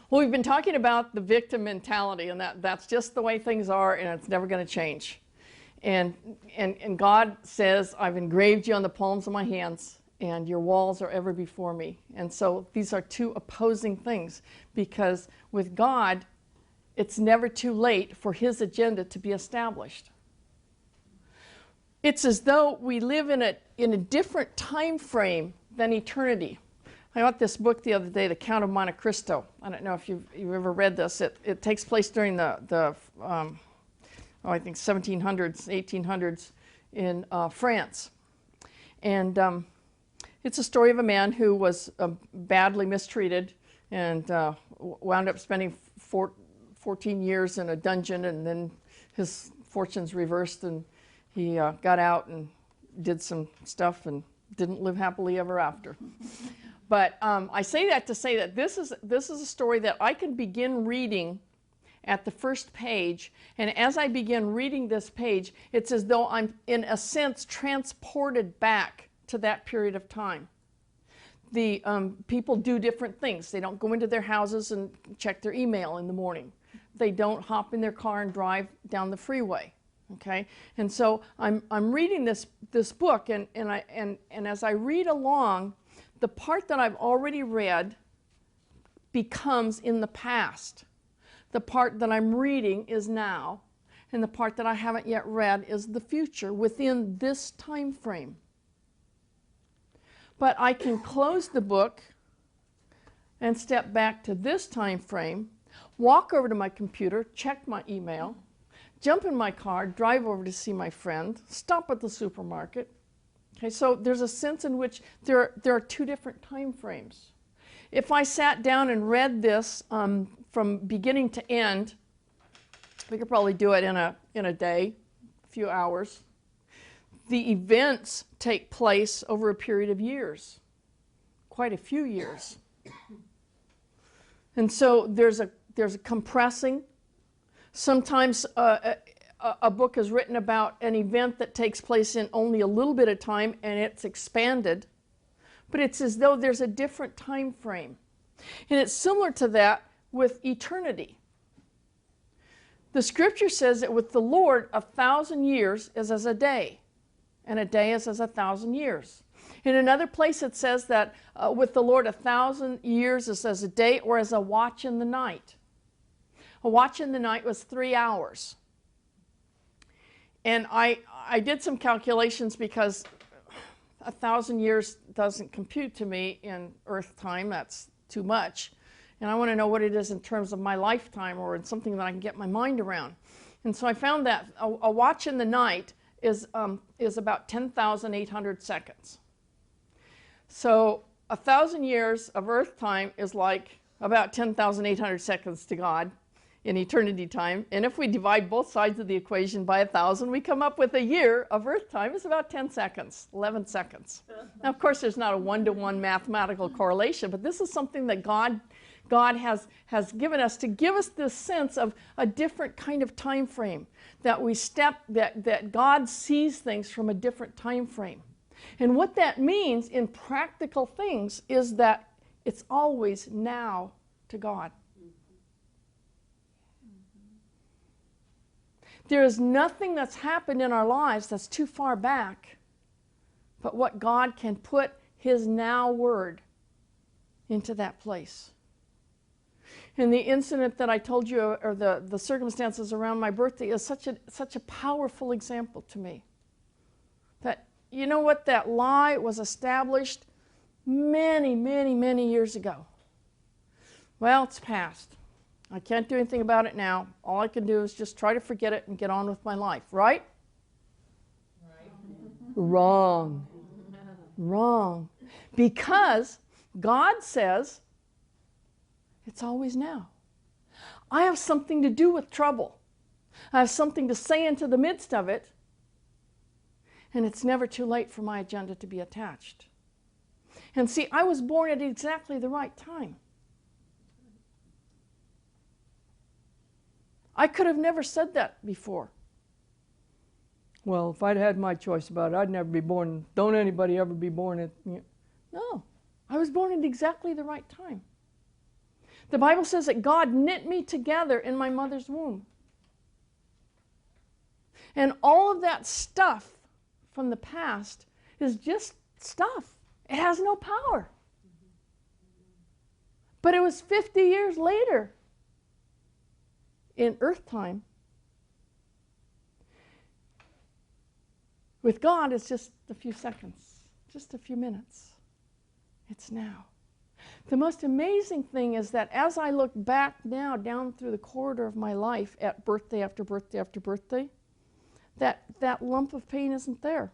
Well, we've been talking about the victim mentality, and that's just the way things are, and it's never going to change. And God says, I've engraved you on the palms of my hands, and your walls are ever before me. And so these are two opposing things, because with God, it's never too late for his agenda to be established. It's as though we live in a different time frame than eternity. I got this book the other day, The Count of Monte Cristo. I don't know if you've ever read this. It takes place during the I think 1700s, 1800s in France. And it's a story of a man who was badly mistreated and wound up spending 14 years in a dungeon, and then his fortunes reversed, and he got out and did some stuff and didn't live happily ever after. But I say that to say that this is a story that I can begin reading at the first page, and as I begin reading this page, it's as though I'm, in a sense, transported back to that period of time. The people do different things. They don't go into their houses and check their email in the morning. They don't hop in their car and drive down the freeway. Okay, and so I'm reading this book, and as I read along, the part that I've already read becomes in the past. The part that I'm reading is now, and the part that I haven't yet read is the future within this time frame. But I can close the book and step back to this time frame, walk over to my computer, check my email, jump in my car, drive over to see my friend, stop at the supermarket. Okay, so there's a sense in which there are two different time frames. If I sat down and read this from beginning to end, we could probably do it in a day, a few hours. The events take place over a period of years, quite a few years. And so there's a compressing. Sometimes a book is written about an event that takes place in only a little bit of time, and it's expanded. But it's as though there's a different time frame. And it's similar to that with eternity. The scripture says that with the Lord, 1,000 years is as a day, and a day is as 1,000 years. In another place it says that with the Lord, 1,000 years is as a day or as a watch in the night. A watch in the night was 3 hours. And I did some calculations because 1,000 years doesn't compute to me in Earth time. That's too much. And I want to know what it is in terms of my lifetime, or in something that I can get my mind around. And so I found that a watch in the night is about 10,800 seconds. So 1,000 years of Earth time is like about 10,800 seconds to God in eternity time. And if we divide both sides of the equation by 1,000, we come up with a year of Earth time is about 10 seconds, 11 seconds. Now, of course, there's not a one-to-one mathematical correlation, but this is something that God has given us to give us this sense of a different kind of time frame, that God sees things from a different time frame. And what that means in practical things is that it's always now to God. There is nothing that's happened in our lives that's too far back, but what God can put his now word into that place. And the incident that I told you, or the circumstances around my birthday, is such a powerful example to me. That, you know what, that lie was established many, many, many years ago. Well, it's past. I can't do anything about it now. All I can do is just try to forget it and get on with my life, right? Right. Wrong. Wrong. Because God says it's always now. I have something to do with trouble. I have something to say into the midst of it, and it's never too late for my agenda to be attached. And see, I was born at exactly the right time. I could have never said that before. Well, if I'd had my choice about it, I'd never be born. Don't anybody ever be born at... No, I was born at exactly the right time. The Bible says that God knit me together in my mother's womb. And all of that stuff from the past is just stuff. It has no power. But it was 50 years later in earth time. With God, it's just a few seconds, just a few minutes. It's now. The most amazing thing is that as I look back now down through the corridor of my life at birthday after birthday after birthday, that lump of pain isn't there.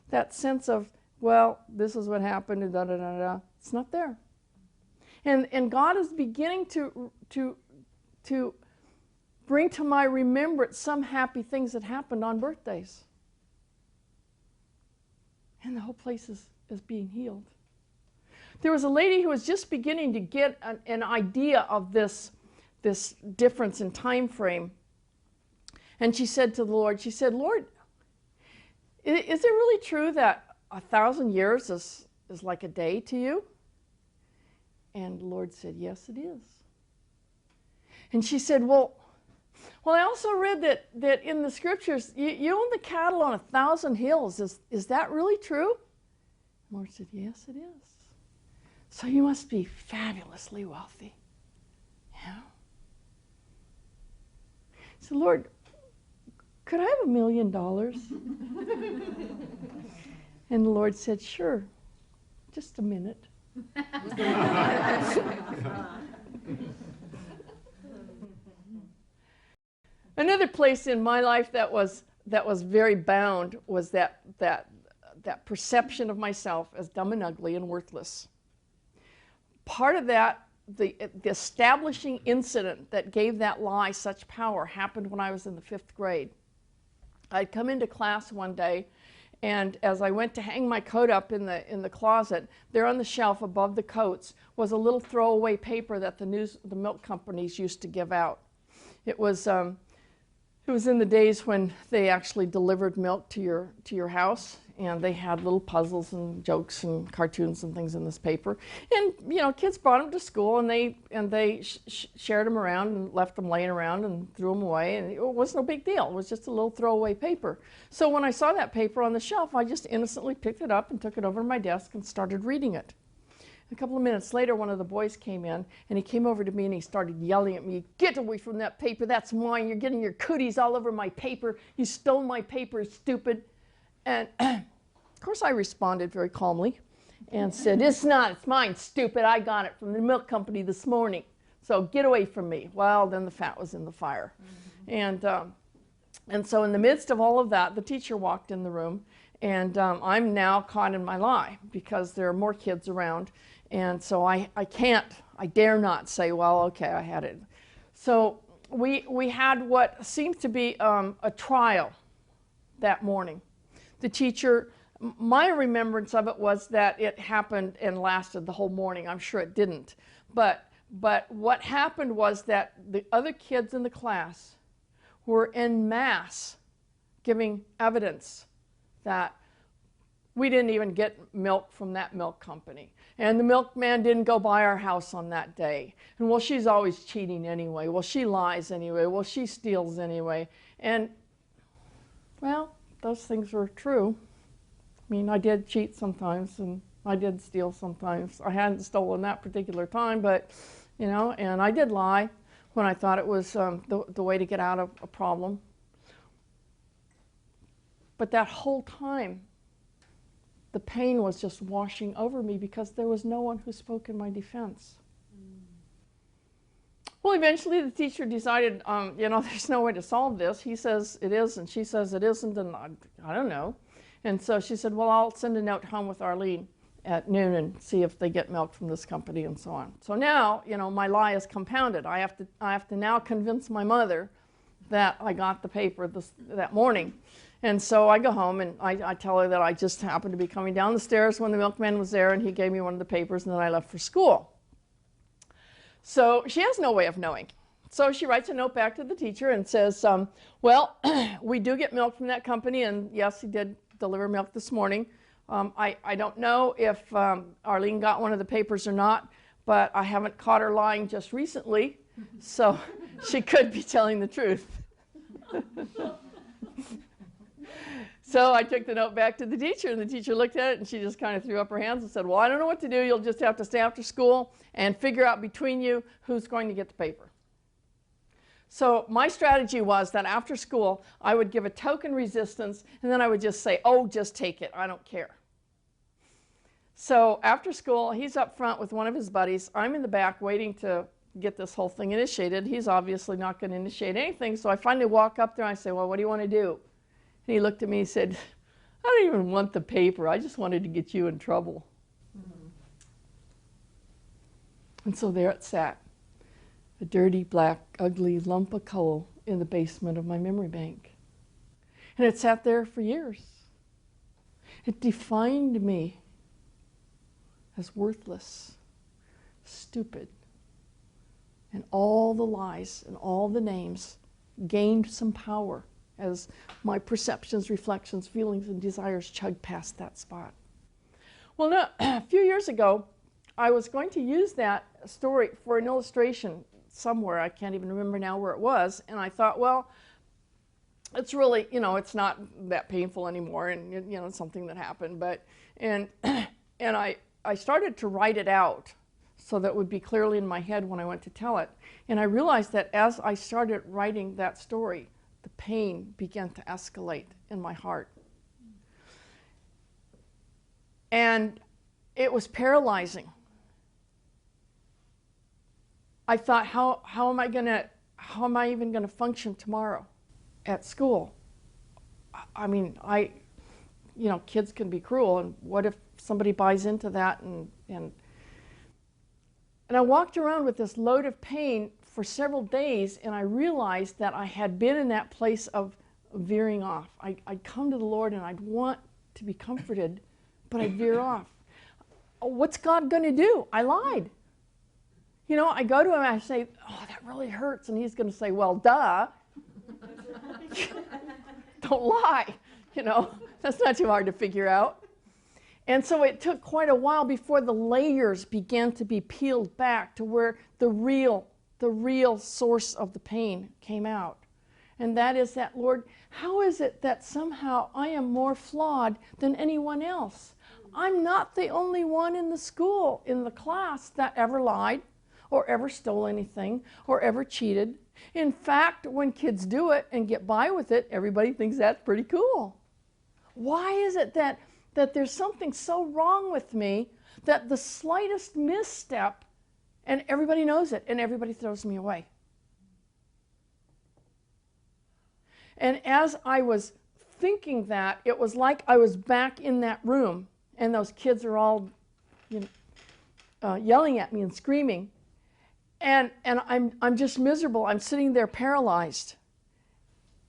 That sense of, well, this is what happened, and da-da-da-da, it's not there. And God is beginning to bring to my remembrance some happy things that happened on birthdays. And the whole place is being healed. There was a lady who was just beginning to get an idea of this difference in time frame. And she said to the Lord, she said, Lord, is it really true that 1,000 years is like a day to you? And the Lord said, yes, it is. And she said, well, I also read that in the scriptures, you own the cattle on 1,000 hills. Is that really true? The Lord said, yes, it is. So you must be fabulously wealthy. Yeah. He said, Lord, could I have $1 million? And the Lord said, sure, just a minute. Another place in my life that was very bound was that perception of myself as dumb and ugly and worthless. Part of that, the establishing incident that gave that lie such power happened when I was in the 5th grade. I'd come into class one day, and as I went to hang my coat up in the closet, there on the shelf above the coats was a little throwaway paper that the milk companies used to give out. It was in the days when they actually delivered milk to your house, and they had little puzzles and jokes and cartoons and things in this paper. And kids brought them to school, and they shared them around and left them laying around and threw them away, and it was no big deal. It was just a little throwaway paper. So when I saw that paper on the shelf, I just innocently picked it up and took it over to my desk and started reading it. A couple of minutes later, one of the boys came in, and he came over to me and he started yelling at me, "Get away from that paper, that's mine, you're getting your cooties all over my paper, you stole my paper, stupid." And of course I responded very calmly and said, "It's not, it's mine, stupid, I got it from the milk company this morning, so get away from me." Well, then the fat was in the fire. And so in the midst of all of that, the teacher walked in the room, and I'm now caught in my lie because there are more kids around. And so I dare not say, well, okay, I had it. So we had what seemed to be a trial that morning. The teacher, my remembrance of it was that it happened and lasted the whole morning. I'm sure it didn't. But what happened was that the other kids in the class were en masse giving evidence that we didn't even get milk from that milk company. And the milkman didn't go by our house on that day. And well, she's always cheating anyway. Well, she lies anyway. Well, she steals anyway. And, well, those things were true. I mean, I did cheat sometimes, and I did steal sometimes. I hadn't stolen that particular time, but, and I did lie when I thought it was the way to get out of a problem. But that whole time, the pain was just washing over me because there was no one who spoke in my defense. Well, eventually the teacher decided, there's no way to solve this. He says it is, and she says it isn't, and I don't know. And so she said, well, I'll send a note home with Arlene at noon and see if they get milk from this company and so on. So now, my lie is compounded. I have to now convince my mother that I got the paper that morning. And so I go home and I tell her that I just happened to be coming down the stairs when the milkman was there, and he gave me one of the papers, and then I left for school. So she has no way of knowing. So she writes a note back to the teacher and says, well, we do get milk from that company, and yes, he did deliver milk this morning. I don't know if Arlene got one of the papers or not, but I haven't caught her lying just recently, so she could be telling the truth. So I took the note back to the teacher, and the teacher looked at it, and she just kind of threw up her hands and said, well, I don't know what to do. You'll just have to stay after school and figure out between you who's going to get the paper. So my strategy was that after school, I would give a token resistance, and then I would just say, oh, just take it. I don't care. So after school, he's up front with one of his buddies. I'm in the back waiting to get this whole thing initiated. He's obviously not going to initiate anything. So I finally walk up there and I say, well, what do you want to do? And he looked at me and said, I don't even want the paper. I just wanted to get you in trouble. Mm-hmm. And so there it sat, a dirty, black, ugly lump of coal in the basement of my memory bank. And it sat there for years. It defined me as worthless, stupid, and all the lies and all the names gained some power as my perceptions, reflections, feelings, and desires chugged past that spot. Well, no, a few years ago, I was going to use that story for an illustration somewhere. I can't even remember now where it was. And I thought, well, it's really, it's not that painful anymore, and it's something that happened. But and I started to write it out so that it would be clearly in my head when I went to tell it. And I realized that as I started writing that story, the pain began to escalate in my heart. And it was paralyzing. I thought, how am I even going to function tomorrow at school? I mean, kids can be cruel, and what if somebody buys into that? And I walked around with this load of pain for several days, and I realized that I had been in that place of veering off. I'd come to the Lord and I'd want to be comforted, but I'd veer off. What's God going to do? I lied. I go to him and I say, oh, that really hurts. And he's going to say, well, duh. Don't lie. That's not too hard to figure out. And so it took quite a while before the layers began to be peeled back to where the real source of the pain came out. And that is that, Lord, how is it that somehow I am more flawed than anyone else? I'm not the only one in the school, in the class, that ever lied or ever stole anything or ever cheated. In fact, when kids do it and get by with it, everybody thinks that's pretty cool. Why is it that there's something so wrong with me that the slightest misstep, and everybody knows it, and everybody throws me away? And as I was thinking that, it was like I was back in that room, and those kids are all yelling at me and screaming. And I'm just miserable. I'm sitting there paralyzed.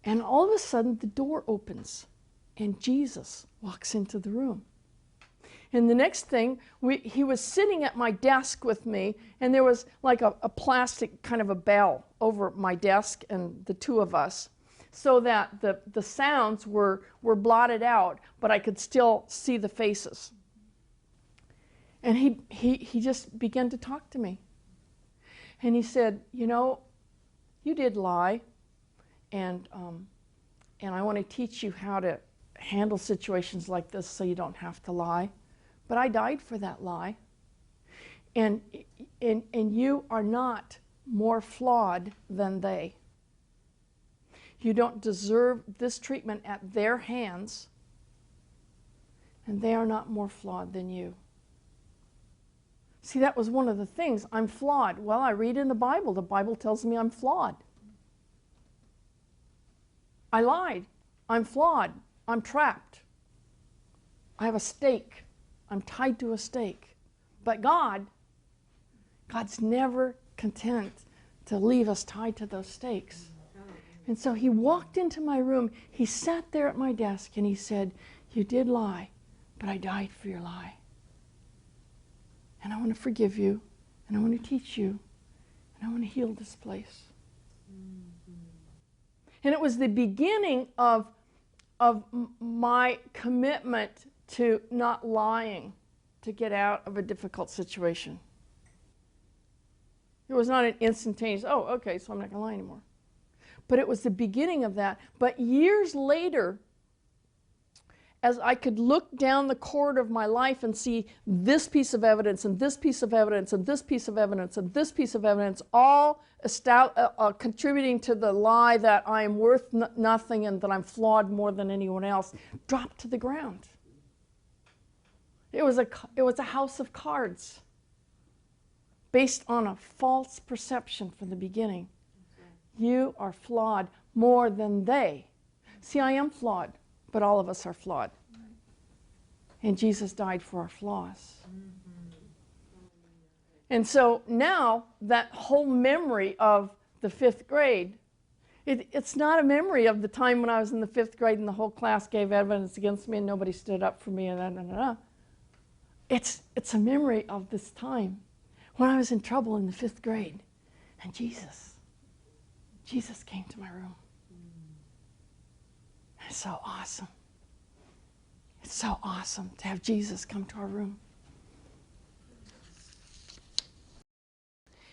And all of a sudden, the door opens, and Jesus walks into the room. And the next thing, he was sitting at my desk with me, and there was like a plastic kind of a bell over my desk and the two of us, so that the sounds were blotted out, but I could still see the faces. And he just began to talk to me. And he said, you did lie, and I want to teach you how to handle situations like this so you don't have to lie. But I died for that lie. And you are not more flawed than they. You don't deserve this treatment at their hands, and they are not more flawed than you. See, that was one of the things. I'm flawed. Well, I read in the Bible. The Bible tells me I'm flawed. I lied. I'm flawed. I'm trapped. I have a stake. I'm tied to a stake. But God's never content to leave us tied to those stakes. And so he walked into my room. He sat there at my desk and he said, you did lie, but I died for your lie. And I want to forgive you, and I want to teach you, and I want to heal this place. And it was the beginning of my commitment to not lying to get out of a difficult situation. It was not an instantaneous, oh, okay, so I'm not going to lie anymore. But it was the beginning of that. But years later, as I could look down the corridor of my life and see this piece of evidence and this piece of evidence and this piece of evidence and this piece of evidence, all contributing to the lie that I am worth nothing and that I'm flawed more than anyone else, dropped to the ground. It was a house of cards based on a false perception from the beginning. You are flawed more than they. See, I am flawed, but all of us are flawed. And Jesus died for our flaws. And so now that whole memory of the 5th grade, it's not a memory of the time when I was in the 5th grade and the whole class gave evidence against me and nobody stood up for me and It's a memory of this time when I was in trouble in the 5th grade and Jesus came to my room. It's so awesome. It's so awesome to have Jesus come to our room.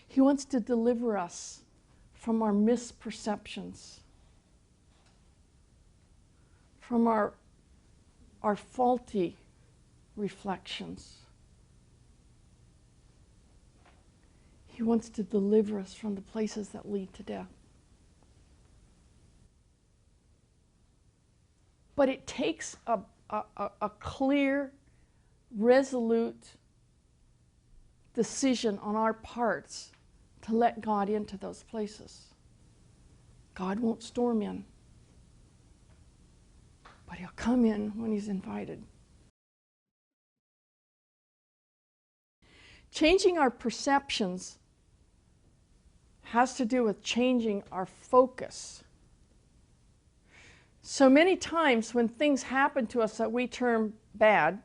He wants to deliver us from our misperceptions, from our faulty reflections. He wants to deliver us from the places that lead to death. But it takes a clear, resolute decision on our parts to let God into those places. God won't storm in, but He'll come in when He's invited. Changing our perceptions has to do with changing our focus. So many times when things happen to us that we term bad,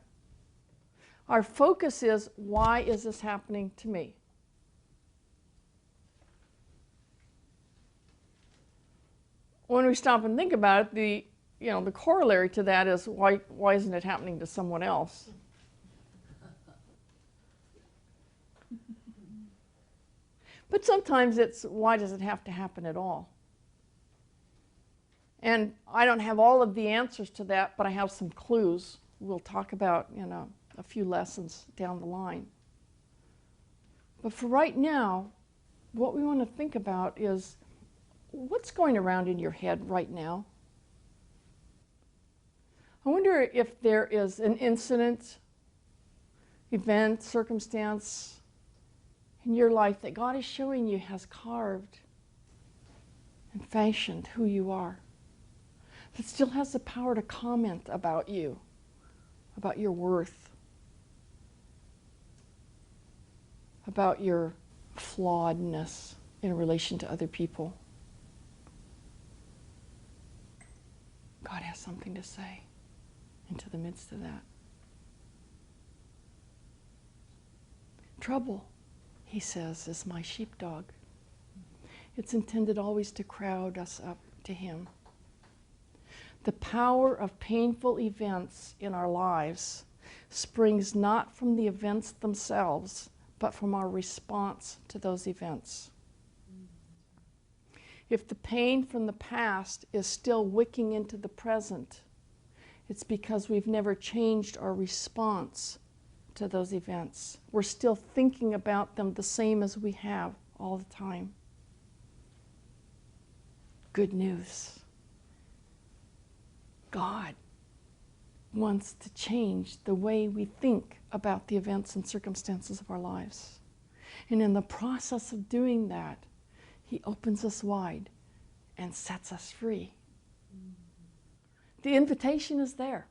our focus is, why is this happening to me? When we stop and think about it, the corollary to that is, why isn't it happening to someone else? But sometimes it's, why does it have to happen at all? And I don't have all of the answers to that, but I have some clues. We'll talk about, a few lessons down the line. But for right now, what we want to think about is, what's going around in your head right now? I wonder if there is an incident, event, circumstance in your life that God is showing you has carved and fashioned who you are, that still has the power to comment about you, about your worth, about your flawedness in relation to other people. God has something to say into the midst of that. Trouble, He says, is my sheepdog. It's intended always to crowd us up to Him. The power of painful events in our lives springs not from the events themselves, but from our response to those events. If the pain from the past is still wicking into the present, it's because we've never changed our response to those events. We're still thinking about them the same as we have all the time. Good news. God wants to change the way we think about the events and circumstances of our lives. And in the process of doing that, He opens us wide and sets us free. The invitation is there.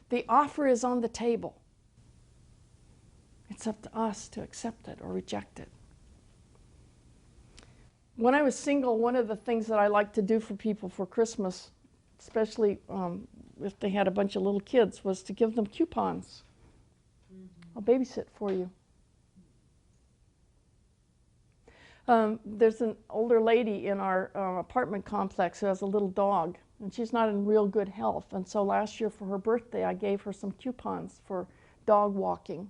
The offer is on the table. It's up to us to accept it or reject it. When I was single, one of the things that I liked to do for people for Christmas, especially if they had a bunch of little kids, was to give them coupons. I'll babysit for you. There's an older lady in our apartment complex who has a little dog, and she's not in real good health. And so last year for her birthday, I gave her some coupons for dog walking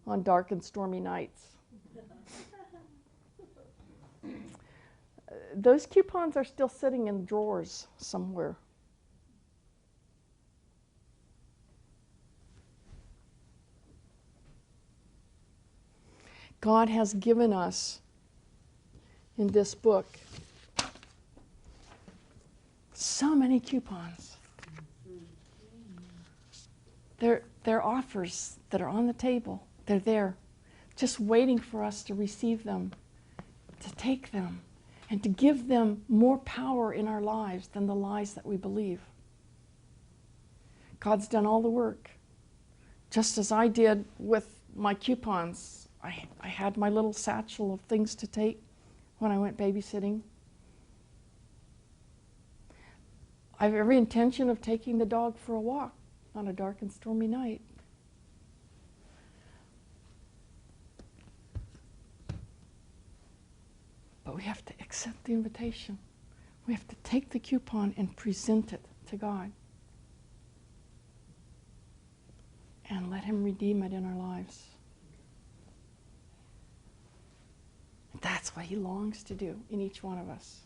on dark and stormy nights. Those coupons are still sitting in drawers somewhere. God has given us in this book so many coupons. They're offers that are on the table. They're there, just waiting for us to receive them, to take them, and to give them more power in our lives than the lies that we believe. God's done all the work. Just as I did with my coupons, I had my little satchel of things to take when I went babysitting. I have every intention of taking the dog for a walk on a dark and stormy night. But we have to accept the invitation. We have to take the coupon and present it to God. And let Him redeem it in our lives. That's what He longs to do in each one of us.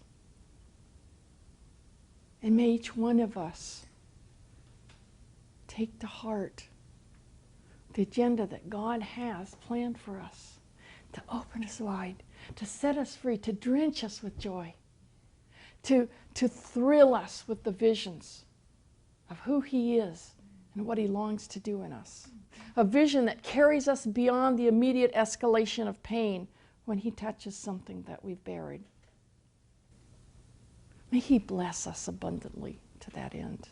And may each one of us take to heart the agenda that God has planned for us, to open us wide, to set us free, to drench us with joy, to thrill us with the visions of who He is and what He longs to do in us. A vision that carries us beyond the immediate escalation of pain when He touches something that we've buried. May He bless us abundantly to that end.